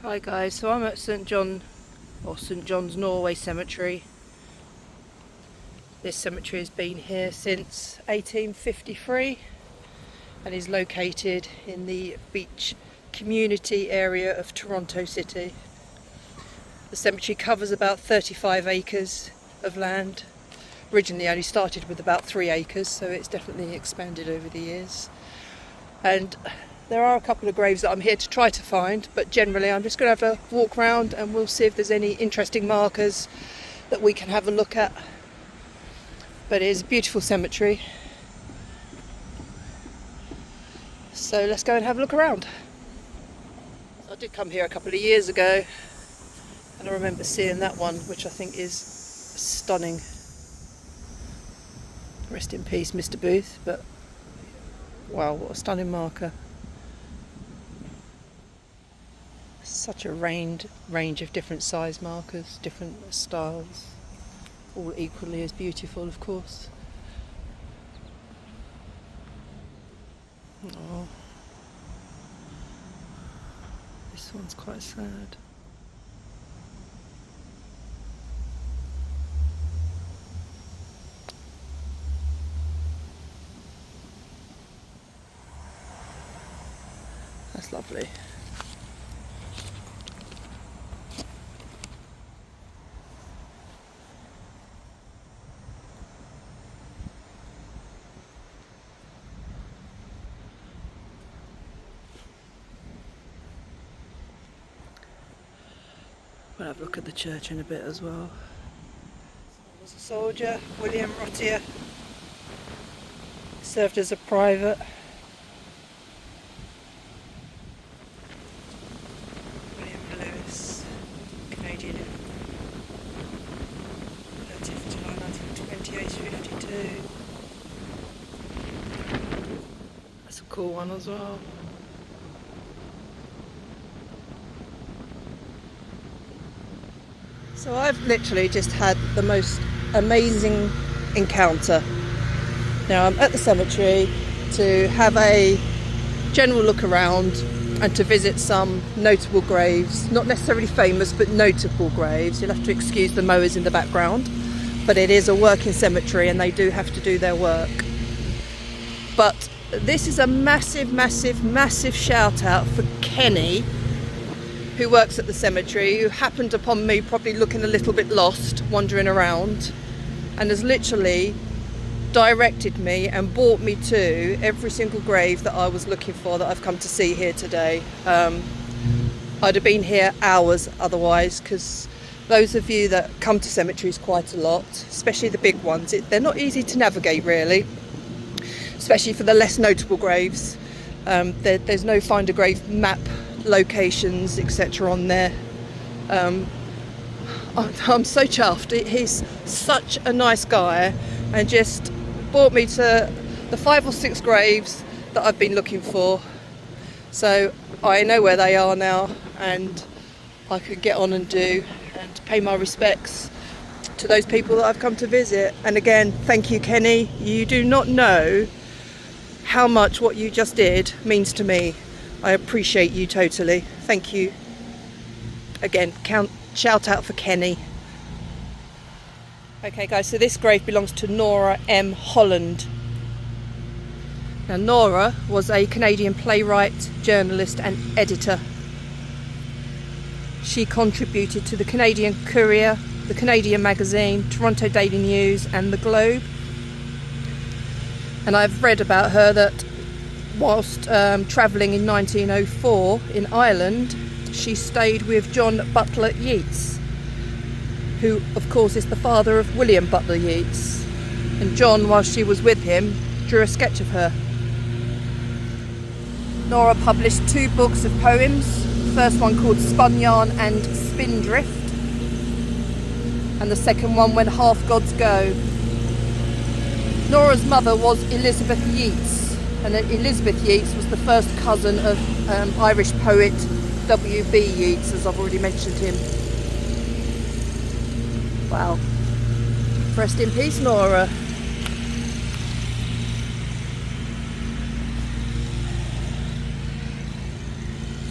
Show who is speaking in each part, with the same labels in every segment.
Speaker 1: Hi guys, so I'm at St John's Norway Cemetery. This cemetery has been here since 1853 and is located in the beach community area of Toronto City. The cemetery covers about 35 acres of land. Originally only started with about 3 acres, so it's definitely expanded over the years. And there are a couple of graves that I'm here to try to find, but generally I'm just going to have a walk around and we'll see if there's any interesting markers that we can have a look at. But it is a beautiful cemetery, so let's go and have a look around. I did come here a couple of years ago and I remember seeing that one, which I think is stunning. Rest in peace, Mr. Booth, but wow, what a stunning marker. Such a range of different size markers, different styles, all equally as beautiful, of course. Oh, this one's quite sad. That's lovely. We'll have a look at the church in a bit as well. He was a soldier, William Rottier. Served as a private. William Lewis, Canadian, relative July 1920, age 52. That's a cool one as well. So I've literally just had the most amazing encounter. Now I'm at the cemetery to have a general look around and to visit some notable graves, not necessarily famous but notable graves. You'll have to excuse the mowers in the background, but it is a working cemetery and they do have to do their work. But this is a massive shout out for Kenny, who works at the cemetery, who happened upon me probably looking a little bit lost, wandering around, and has literally directed me and brought me to every single grave that I was looking for, that I've come to see here today. I'd have been here hours otherwise, because those of you that come to cemeteries quite a lot, especially the big ones, they're not easy to navigate really, especially for the less notable graves. There's no find a grave map locations etc on there. I'm so chuffed. He's such a nice guy and just brought me to the 5 or 6 graves that I've been looking for, so I know where they are now and I could get on and do and pay my respects to those people that I've come to visit. And again, thank you, Kenny. You do not know how much what you just did means to me. I appreciate you totally. Thank you. Again, shout out for Kenny. Okay guys, so this grave belongs to Nora M. Holland. Now Nora was a Canadian playwright, journalist and editor. She contributed to the Canadian Courier, the Canadian Magazine, Toronto Daily News and the Globe. And I've read about her that whilst travelling in 1904 in Ireland, she stayed with John Butler Yeats, who of course is the father of William Butler Yeats. And John, while she was with him, drew a sketch of her. Nora published 2 books of poems, the first one called Spun Yarn and Spindrift, and the second one When Half Gods Go. Nora's mother was Elizabeth Yeats, and Elizabeth Yeats was the first cousin of Irish poet W.B. Yeats, as I've already mentioned him. Wow. Rest in peace, Nora.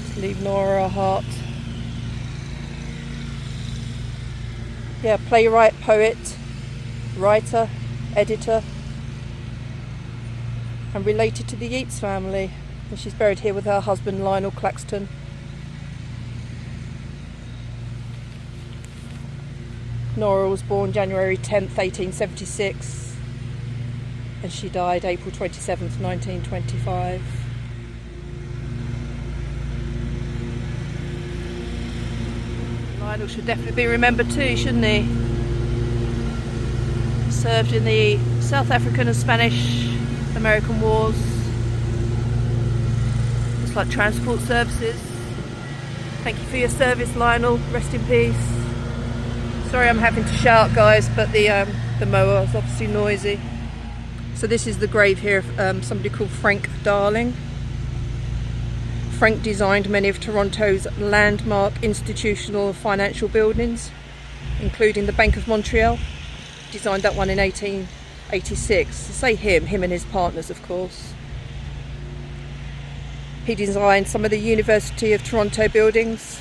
Speaker 1: Just leave Nora a heart. Yeah, playwright, poet, writer, editor, and related to the Yeats family. And she's buried here with her husband Lionel Claxton. Nora was born January 10th, 1876, and she died April 27th, 1925. Lionel should definitely be remembered too, shouldn't he? Served in the South African and Spanish American wars. It's like transport services. Thank you for your service, Lionel. Rest in peace. Sorry I'm having to shout, guys, but the mower is obviously noisy. So this is the grave here of somebody called Frank Darling. Frank designed many of Toronto's landmark institutional and financial buildings, including the Bank of Montreal. Designed that one in 1886. Say him and his partners, of course. He designed some of the University of Toronto buildings,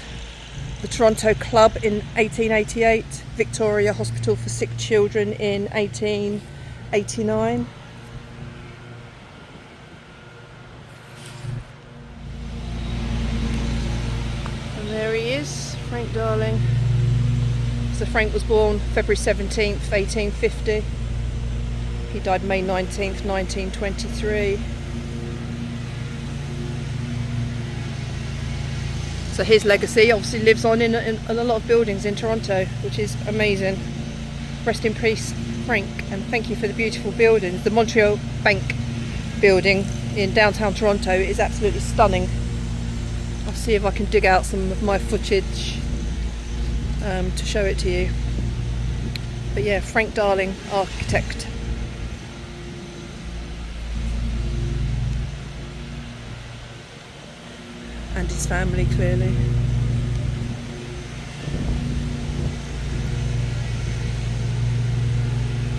Speaker 1: the Toronto Club in 1888, Victoria Hospital for Sick Children in 1889. And there he is, Frank Darling. So Frank was born February 17th, 1850. He died May 19th, 1923. So his legacy obviously lives on in a lot of buildings in Toronto, which is amazing. Rest in peace, Frank, and thank you for the beautiful buildings. The Montreal Bank building in downtown Toronto is absolutely stunning. I'll see if I can dig out some of my footage to show it to you. But yeah, Frank Darling, architect. And his family, clearly.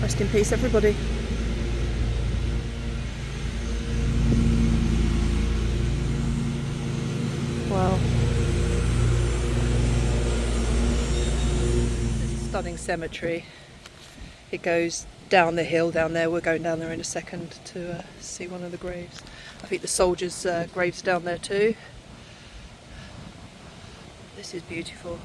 Speaker 1: Rest in peace, everybody. Wow. This is a stunning cemetery. It goes down the hill down there. We're going down there in a second to see one of the graves. I think the soldiers' graves down there too. This is beautiful.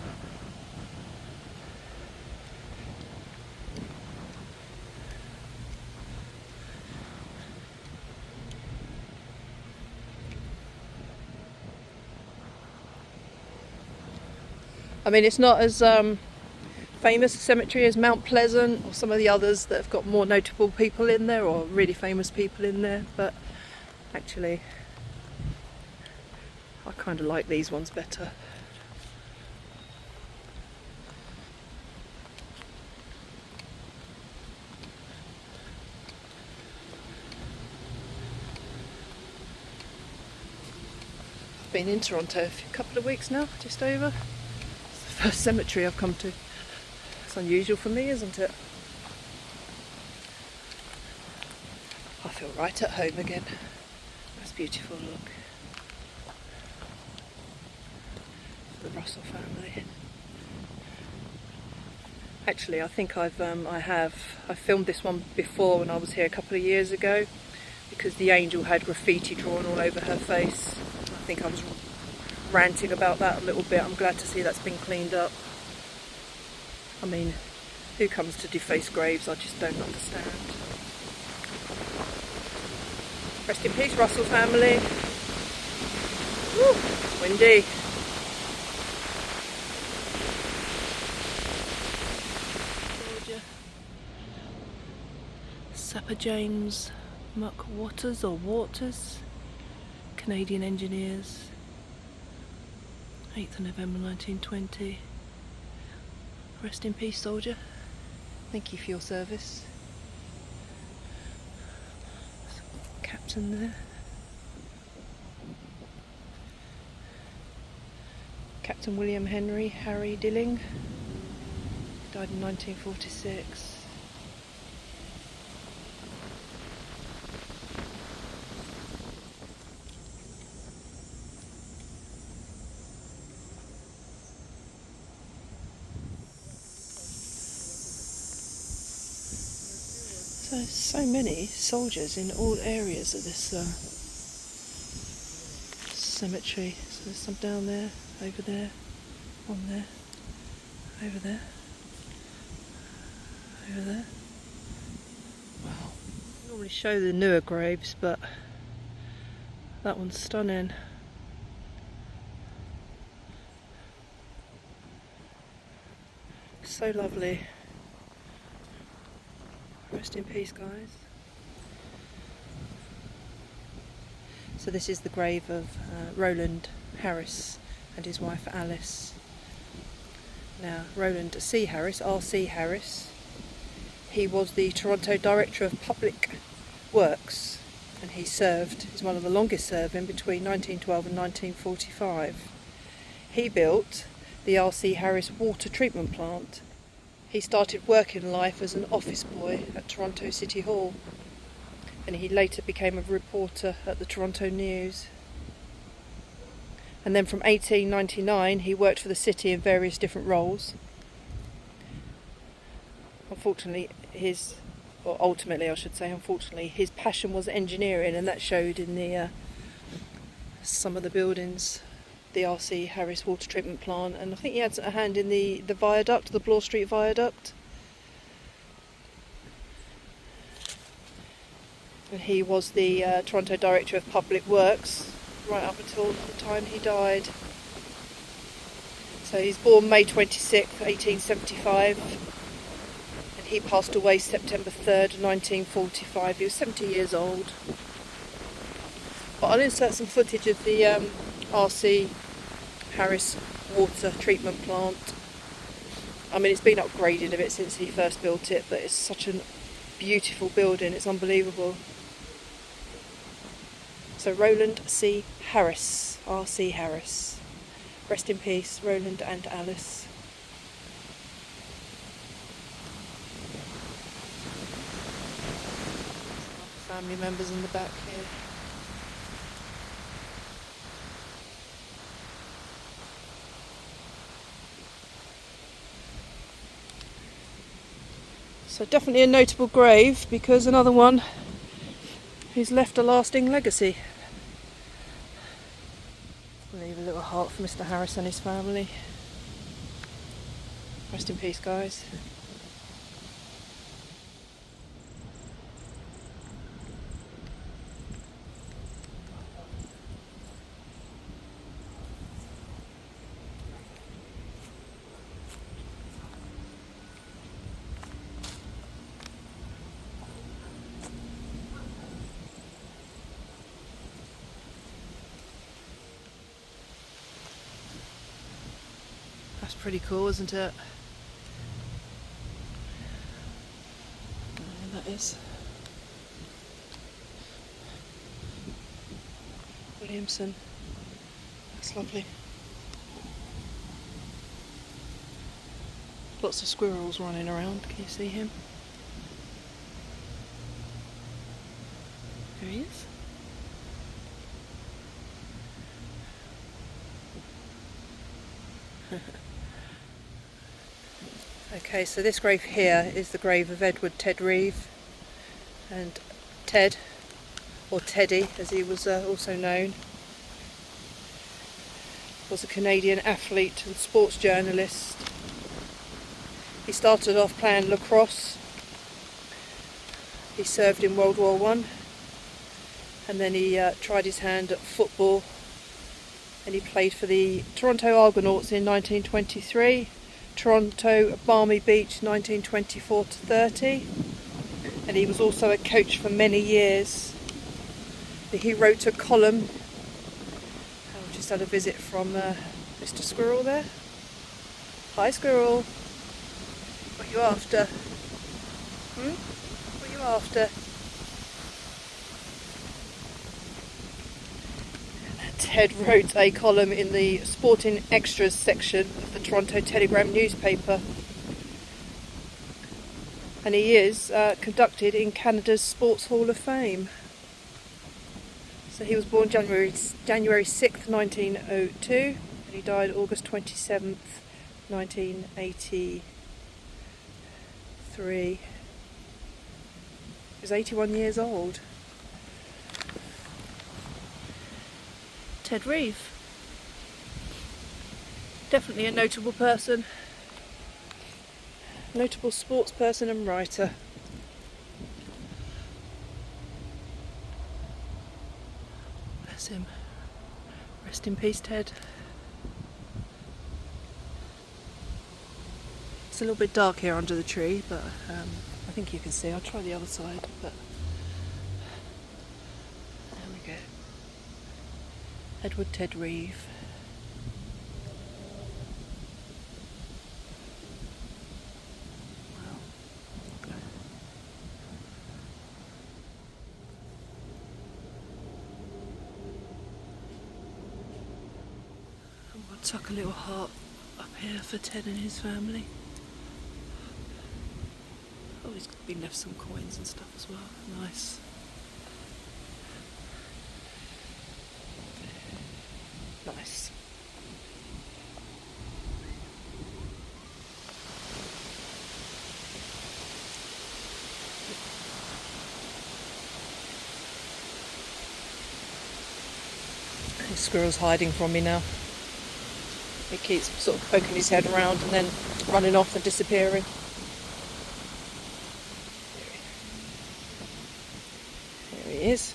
Speaker 1: I mean, it's not as famous a cemetery as Mount Pleasant or some of the others that have got more notable people in there or really famous people in there, but actually I kind of like these ones better. Been in Toronto for a couple of weeks now, just over. It's the first cemetery I've come to. It's unusual for me, isn't it? I feel right at home again. That's beautiful, look. The Russell family. Actually, I think I filmed this one before when I was here a couple of years ago, because the angel had graffiti drawn all over her face. I think I was ranting about that a little bit. I'm glad to see that's been cleaned up. I mean, who comes to deface graves? I just don't understand. Rest in peace, Russell family. Woo, it's windy. Sapper James Waters, Canadian engineers, 8th of November 1920. Rest in peace, soldier. Thank you for your service. Captain there. Captain William Henry Harry Dilling, died in 1946. So many soldiers in all areas of this cemetery. So there's some down there, over there, on there, over there, over there. Wow. I normally show the newer graves, but that one's stunning. So lovely. Rest in peace, guys. So this is the grave of Roland Harris and his wife Alice. Now, Roland C. Harris, R.C. Harris, he was the Toronto Director of Public Works, and he served, he's one of the longest serving, between 1912 and 1945. He built the R.C. Harris water treatment plant. He started working life as an office boy at Toronto City Hall, and he later became a reporter at the Toronto News. And then from 1899 he worked for the city in various different roles. Unfortunately his passion was engineering, and that showed in the some of the buildings, the R.C. Harris water treatment plant, and I think he had a hand in the viaduct, the Bloor Street viaduct. And he was the Toronto Director of Public Works right up until the time he died. So he's born May 26th, 1875, and he passed away September 3rd, 1945. He was 70 years old. But I'll insert some footage of the R.C. Harris water treatment plant. I mean, it's been upgraded a bit since he first built it, but it's such a beautiful building, it's unbelievable. So Roland C. Harris, R.C. Harris. Rest in peace, Roland and Alice. Family members in the back here. So definitely a notable grave, because another one who's left a lasting legacy. I'll leave a little heart for Mr. Harris and his family. Rest in peace, guys. That's pretty cool, isn't it? That is Williamson. That's lovely. Lots of squirrels running around. Can you see him? There he is. Okay, so this grave here is the grave of Edward Ted Reeve, and Ted, or Teddy as he was also known, was a Canadian athlete and sports journalist. He started off playing lacrosse. He served in World War I, and then he tried his hand at football, and he played for the Toronto Argonauts in 1923. Toronto Balmy Beach 1924 to 30, and he was also a coach for many years. He wrote a column. I've just had a visit from Mr. Squirrel there. Hi Squirrel, what are you after? What are you after? Ted wrote a column in the Sporting Extras section of the Toronto Telegram newspaper, and he is conducted in Canada's Sports Hall of Fame. So he was born January 6th, 1902, and he died August 27th, 1983. was 81 years old. Ted Reeve. Definitely a notable person. Notable sports person and writer. Bless him. Rest in peace, Ted. It's a little bit dark here under the tree, but I think you can see. I'll try the other side, but there we go. Edward Ted Reeve. Wow. I'm going to tuck a little heart up here for Ted and his family. Oh, he's been left some coins and stuff as well. Nice. Nice. The squirrel's hiding from me now. He keeps sort of poking his head around and then running off and disappearing. There he is.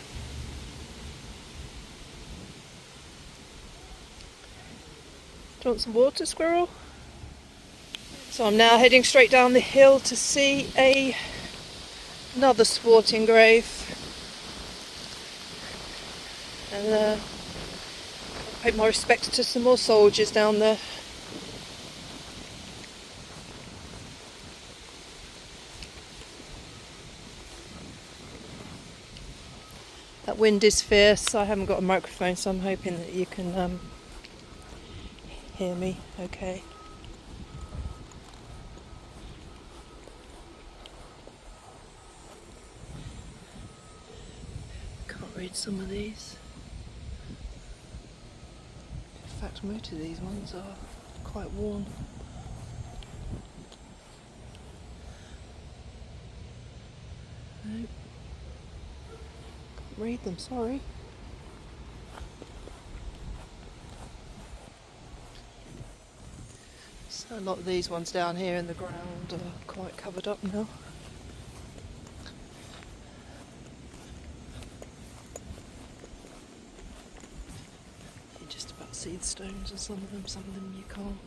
Speaker 1: Do you want some water, squirrel? So I'm now heading straight down the hill to see another sporting grave. And pay my respects to some more soldiers down there. That wind is fierce. I haven't got a microphone, so I'm hoping that you can hear me okay. Can't read some of these. In fact, most of these ones are quite worn. Nope. Can't read them, sorry. So a lot of these ones down here in the ground are quite covered up now. See the stones and some of them you can't.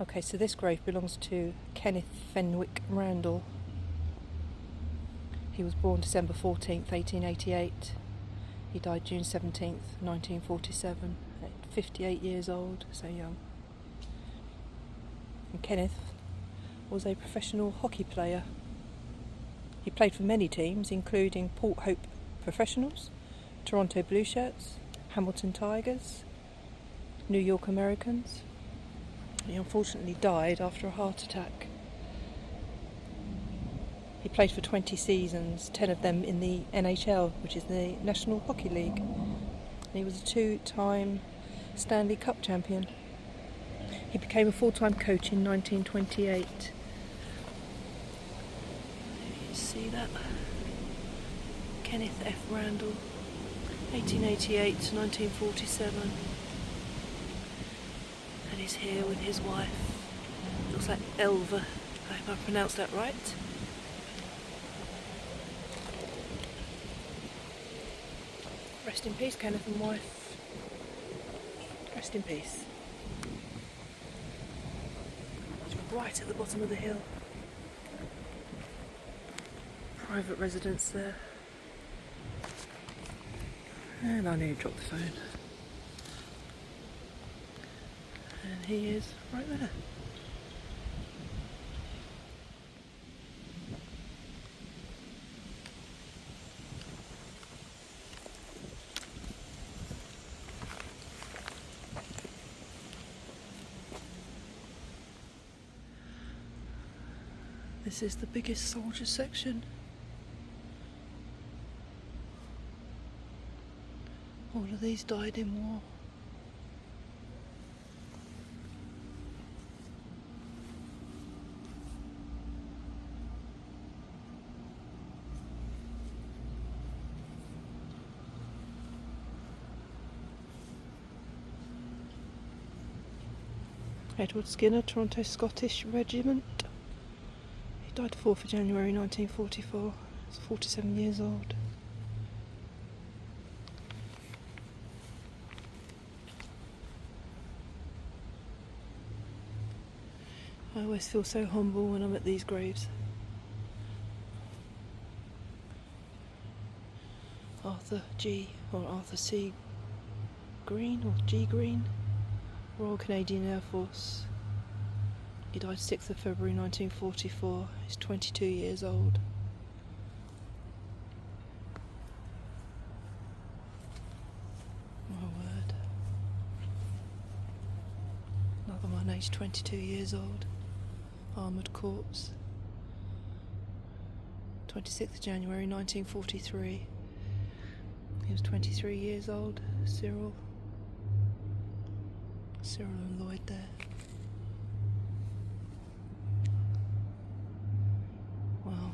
Speaker 1: Okay, so this grave belongs to Kenneth Fenwick Randall. He was born December 14th, 1888. He died June 17th, 1947, at 58 years old, so young. And Kenneth was a professional hockey player. He played for many teams, including Port Hope Professionals, Toronto Blue Shirts, Hamilton Tigers, New York Americans. He unfortunately died after a heart attack. He played for 20 seasons, 10 of them in the NHL, which is the National Hockey League. And he was a 2-time Stanley Cup champion. He became a full-time coach in 1928. You see that? Kenneth F. Randall, 1888 to 1947. And he's here with his wife. Looks like Elva. I hope I pronounced that right. Rest in peace, Kenneth and wife. Rest in peace. It's right at the bottom of the hill. Private residence there. And I nearly dropped the phone. And he is right there. This is the biggest soldier section. All of these died in war. Edward Skinner, Toronto Scottish Regiment. He died 4th of January 1944. He's 47 years old. I always feel so humble when I'm at these graves. Arthur C. Green or G. Green, Royal Canadian Air Force. He died 6th of February 1944. He's 22 years old. My word. Another one aged 22 years old. Armoured corpse. 26th of January 1943. He was 23 years old. Cyril and Lloyd there. Wow.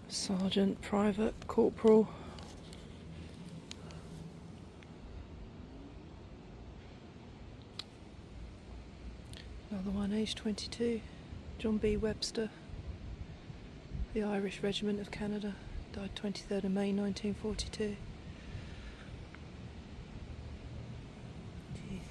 Speaker 1: Sergeant, private, corporal. Another one, aged 22, John B. Webster, the Irish Regiment of Canada, died 23rd of May 1942. Jesus.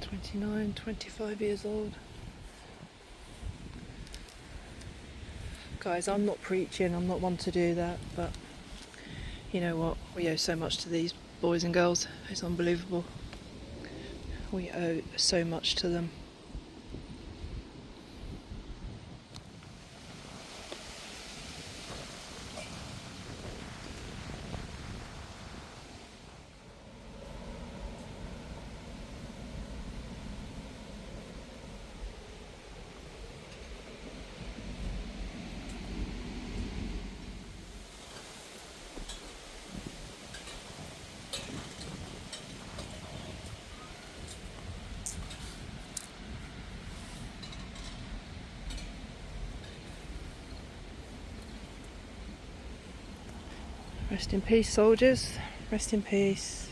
Speaker 1: Twenty-nine, 25 years old. Guys, I'm not preaching, I'm not one to do that, but you know what? We owe so much to these boys and girls. It's unbelievable. We owe so much to them. Rest in peace, soldiers. Rest in peace.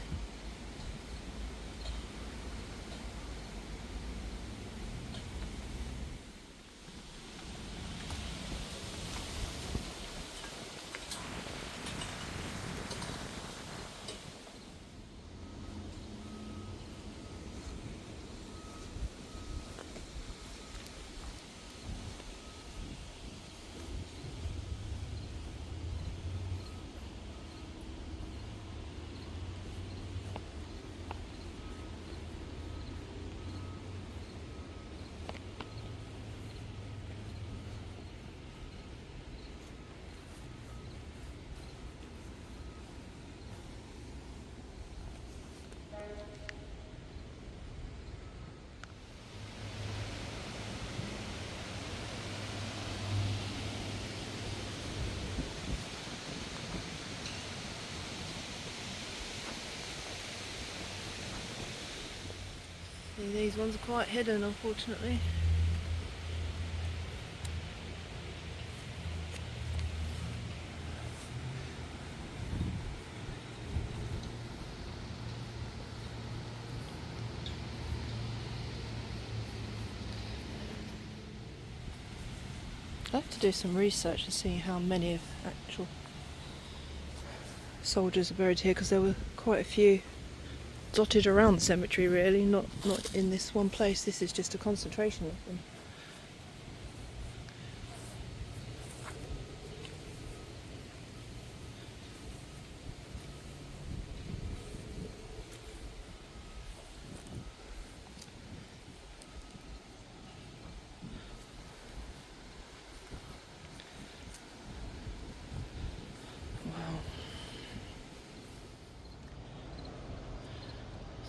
Speaker 1: These ones are quite hidden, unfortunately. I'd like to do some research and see how many of actual soldiers are buried here, because there were quite a few dotted around the cemetery, really, not in this one place. This is just a concentration of them.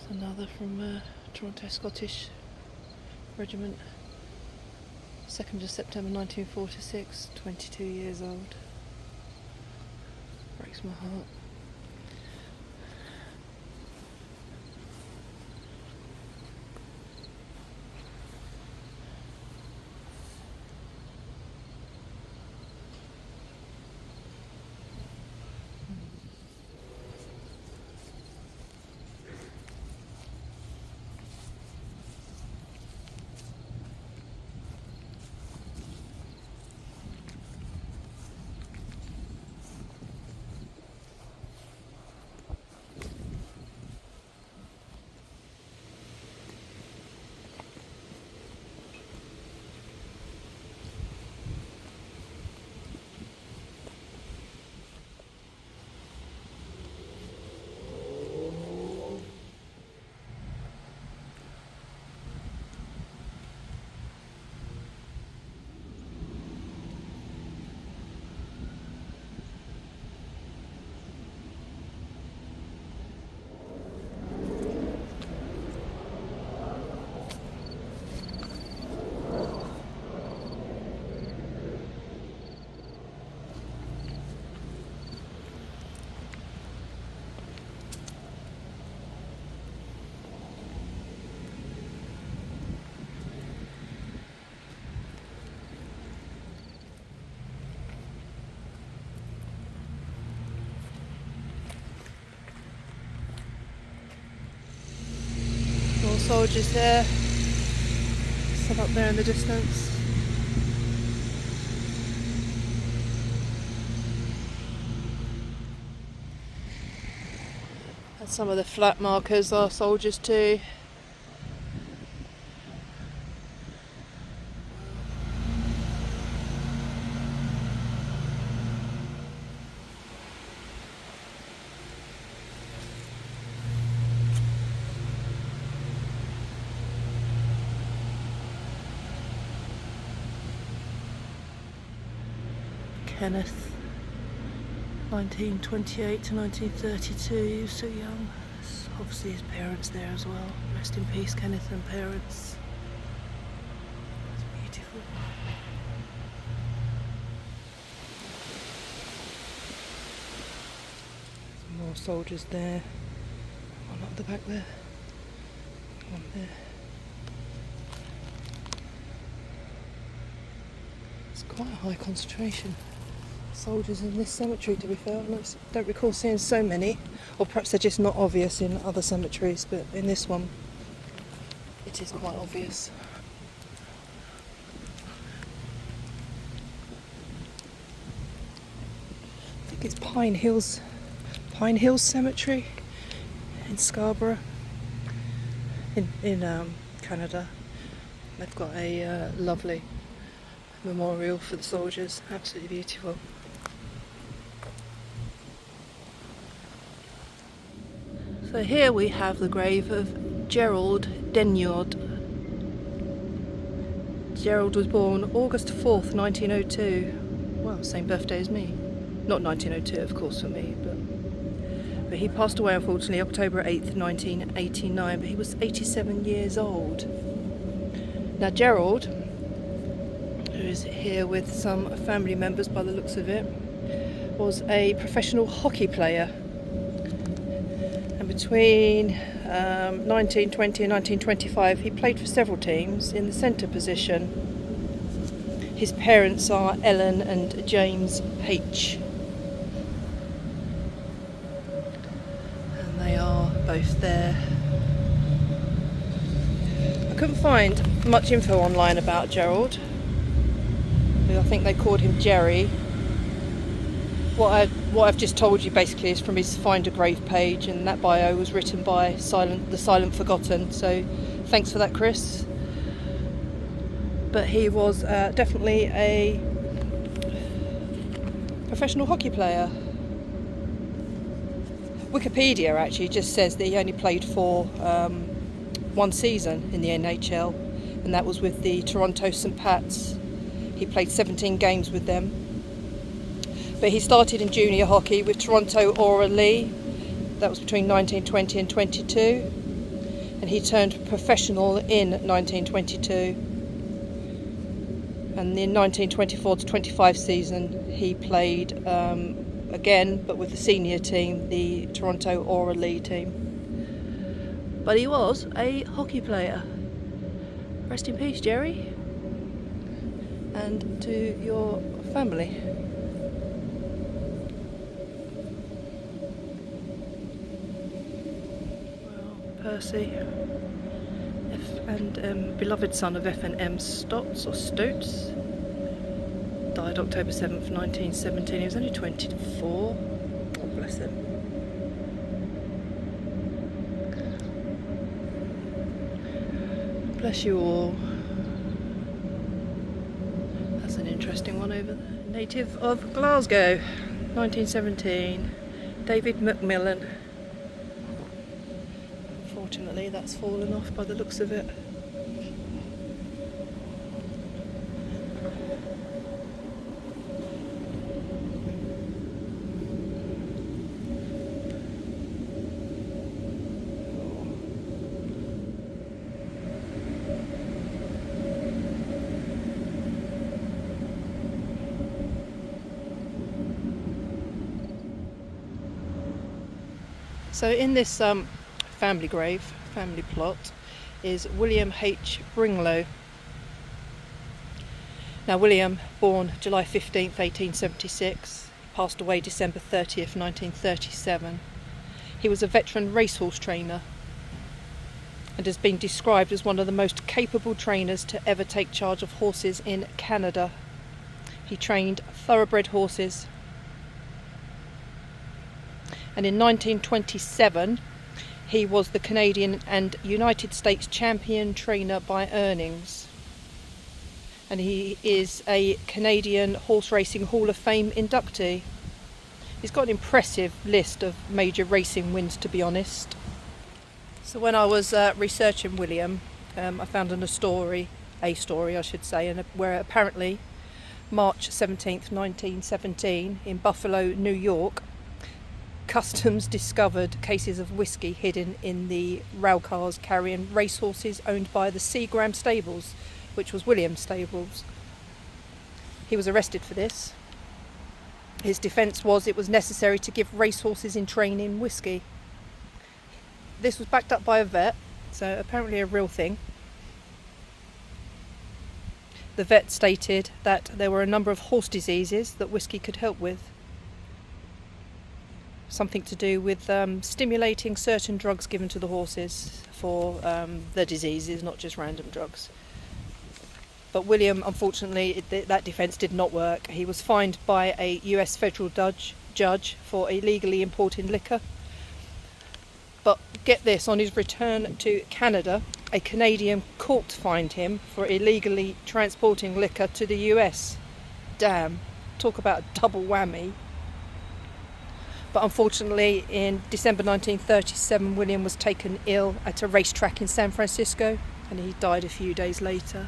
Speaker 1: Another from Toronto Scottish Regiment, 2nd of September 1946, 22 years old. Breaks my heart. More soldiers there, some up there in the distance. And some of the flat markers are soldiers too. Kenneth, 1928 to 1932, he was so young. There's obviously his parents there as well. Rest in peace, Kenneth and parents. It's beautiful. Some more soldiers there. One up the back there. One there. It's quite a high concentration. Soldiers in this cemetery, to be fair. I don't recall seeing so many, or perhaps they're just not obvious in other cemeteries, but in this one it is quite obvious. I think it's Pine Hills Cemetery in Scarborough in Canada. They've got a lovely memorial for the soldiers, absolutely beautiful. So here we have the grave of Gerald Denyard. Gerald was born August 4th, 1902. Well, same birthday as me. Not 1902, of course, for me, but he passed away, unfortunately, October 8th, 1989, but he was 87 years old. Now, Gerald, who is here with some family members by the looks of it, was a professional hockey player. And between 1920 and 1925, he played for several teams in the centre position. His parents are Ellen and James H. And they are both there. I couldn't find much info online about Gerald. I think they called him Jerry. What I've just told you basically is from his Find a Grave page, and that bio was written by the Silent Forgotten. So thanks for that, Chris. But he was definitely a professional hockey player. Wikipedia actually just says that he only played for one season in the NHL, and that was with the Toronto St. Pats. He played 17 games with them. But he started in junior hockey with Toronto Orally. That was between 1920 and 22. and he turned professional in 1922. And in 1924 to 25 season, he played again, but with the senior team, the Toronto Aura team. But he was a hockey player. Rest in peace, Jerry. And to your family. Well, Percy, beloved son of F&M Stotts, or Stoots, died October 7th, 1917. He was only 24. Oh, bless him. Bless you all. That's an interesting one over there. Native of Glasgow, 1917. David Macmillan. Unfortunately, that's fallen off by the looks of it. So in this family plot, is William H. Bringlow. Now William, born July 15th, 1876, passed away December 30th, 1937. He was a veteran racehorse trainer and has been described as one of the most capable trainers to ever take charge of horses in Canada. He trained thoroughbred horses. And in 1927, he was the Canadian and United States champion trainer by earnings. And he is a Canadian Horse Racing Hall of Fame inductee. He's got an impressive list of major racing wins, to be honest. So when I was researching William, I found a story, where apparently March 17th, 1917, in Buffalo, New York, Customs discovered cases of whiskey hidden in the rail cars carrying racehorses owned by the Seagram Stables, which was William's stables. He was arrested for this. His defence was it was necessary to give racehorses in training whiskey. This was backed up by a vet, so apparently a real thing. The vet stated that there were a number of horse diseases that whiskey could help with. Something to do with stimulating certain drugs given to the horses for the diseases, not just random drugs. But William, unfortunately, that defence did not work. He was fined by a US federal judge for illegally importing liquor. But get this, on his return to Canada, a Canadian court fined him for illegally transporting liquor to the US. Damn, talk about a double whammy. But unfortunately, in December 1937, William was taken ill at a racetrack in San Francisco, and he died a few days later.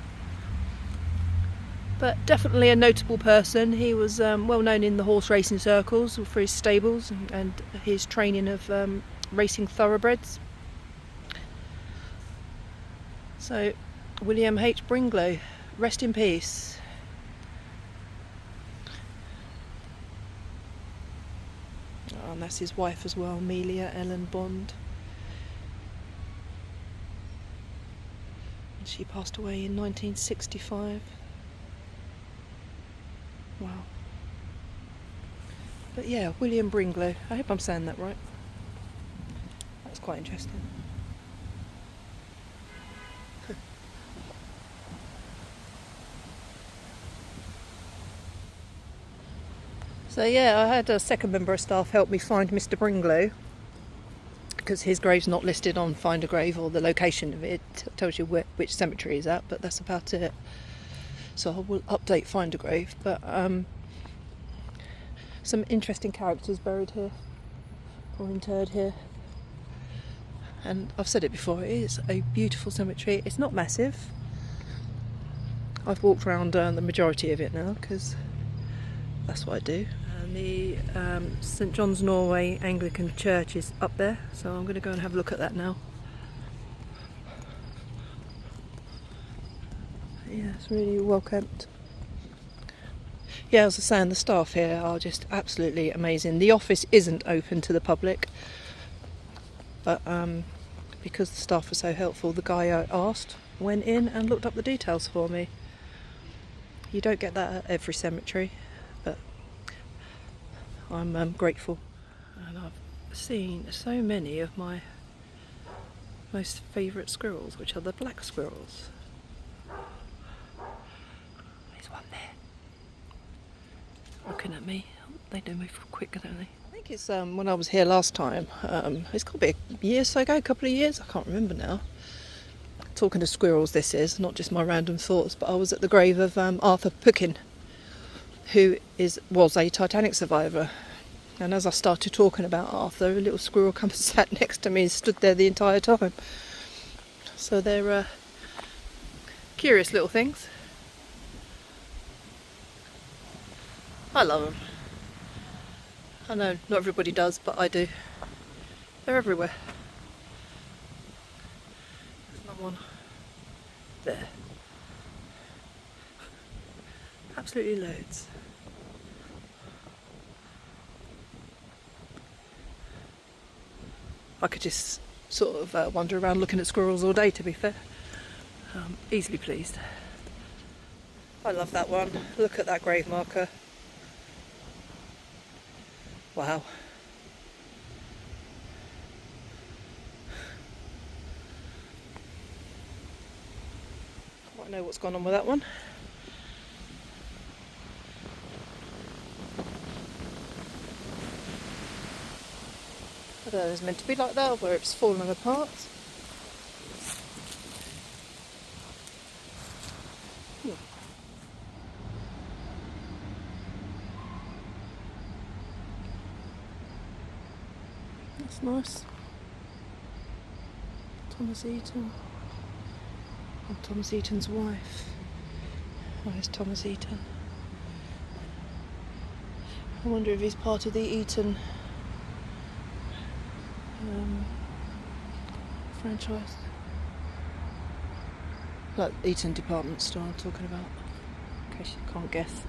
Speaker 1: But definitely a notable person. He was well known in the horse racing circles for his stables and his training of racing thoroughbreds. So, William H. Bringlow, rest in peace. And that's his wife as well, Amelia Ellen Bond. And she passed away in 1965. Wow. But yeah, William Bringlow. I hope I'm saying that right. That's quite interesting. So yeah, I had a second member of staff help me find Mr. Bringlow, because his grave's not listed on Find a Grave, or the location of it. It tells you which cemetery he's at, but that's about it. So I will update Find a Grave. But some interesting characters buried here, or interred here. And I've said it before, it is a beautiful cemetery. It's not massive. I've walked around the majority of it now, because that's what I do. And the St John's Norway Anglican Church is up there, so I'm going to go and have a look at that now. Yeah, it's really well kept. Yeah, as I was saying, the staff here are just absolutely amazing. The office isn't open to the public, but because the staff were so helpful, the guy I asked went in and looked up the details for me. You don't get that at every cemetery, but I'm grateful. And I've seen so many of my most favourite squirrels, which are the black squirrels. There's one there, looking at me. They do move quicker, don't they? I think it's when I was here last time. It's got to be a year or so ago, a couple of years. I can't remember now. Talking to squirrels, this is not just my random thoughts, but I was at the grave of Arthur Puckin, who was a Titanic survivor. And as I started talking about Arthur, a little squirrel came and sat next to me and stood there the entire time. So they're curious little things. I love them. I know not everybody does, but I do. They're everywhere. There's another one there. Absolutely loads. I could just sort of wander around looking at squirrels all day, to be fair. Easily pleased. I love that one. Look at that grave marker. Wow. I don't know what's gone on with that one. I don't know if it's meant to be like that or where it's fallen apart. That's nice. Thomas Eaton. Oh, Thomas Eaton's wife. Where's Thomas Eaton? I wonder if he's part of the Eaton franchise. Like Eaton department store I'm talking about, in case you can't guess.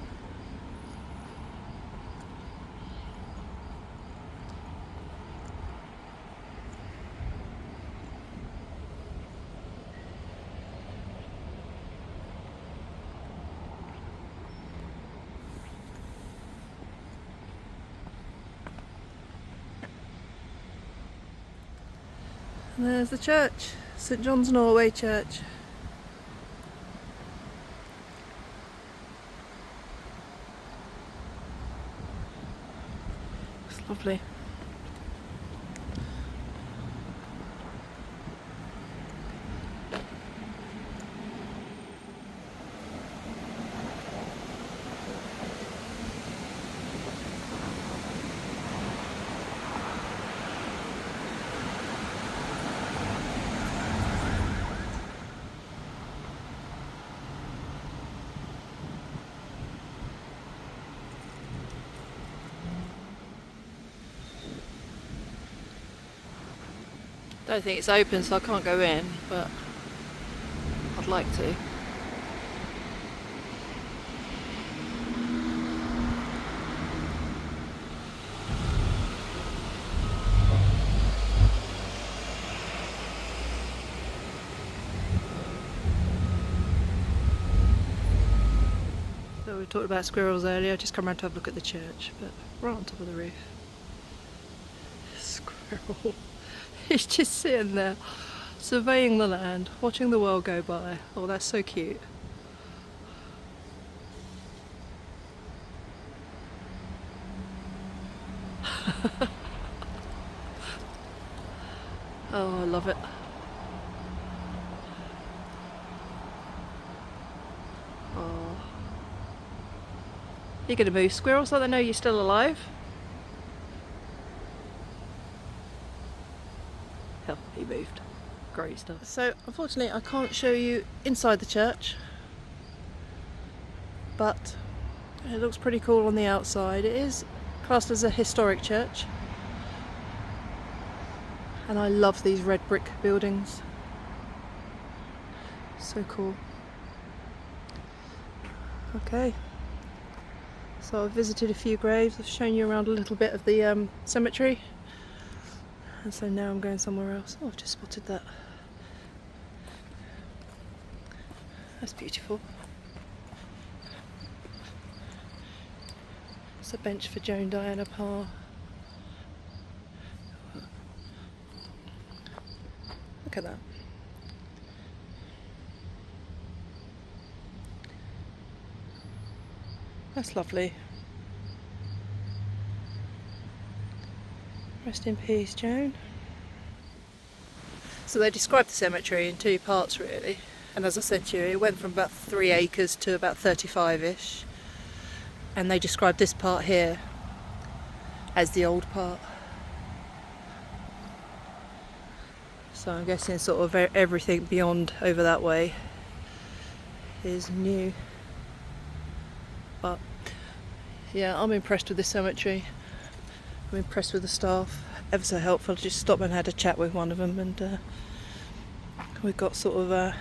Speaker 1: And there's the church, St John's Norway Church. It's lovely. I don't think it's open, so I can't go in, but I'd like to. So we talked about squirrels earlier. I just come around to have a look at the church, but right on top of the roof. Squirrel. He's just sitting there, surveying the land, watching the world go by. Oh, that's so cute. Oh, I love it. Oh. You're going to move squirrels so they know you're still alive? Hell, he moved. Great stuff. So, unfortunately, I can't show you inside the church, but it looks pretty cool on the outside. It is classed as a historic church, and I love these red brick buildings. So cool. Okay, so I've visited a few graves, I've shown you around a little bit of the cemetery, and so now I'm going somewhere else. Oh, I've just spotted that. That's beautiful. It's a bench for Joan Diana Parr. Look at that. That's lovely. Rest in peace, Joan. So they described the cemetery in two parts really, and as I said to you, it went from about 3 acres to about 35-ish, and they described this part here as the old part. So I'm guessing sort of everything beyond over that way is new. But yeah, I'm impressed with this cemetery. I'm impressed with the staff. Ever so helpful. I just stopped and had a chat with one of them, and we've got sort of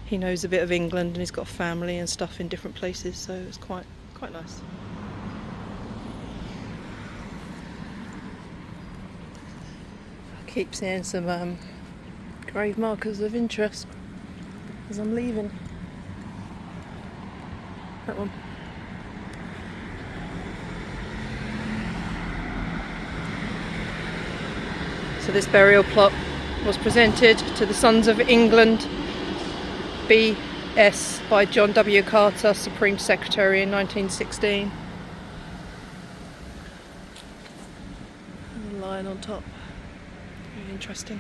Speaker 1: he knows a bit of England and he's got family and stuff in different places, so it's quite nice. I keep seeing some grave markers of interest as I'm leaving. That one. So this burial plot was presented to the Sons of England, B.S. by John W. Carter, Supreme Secretary in 1916. And a lion on top. Very interesting.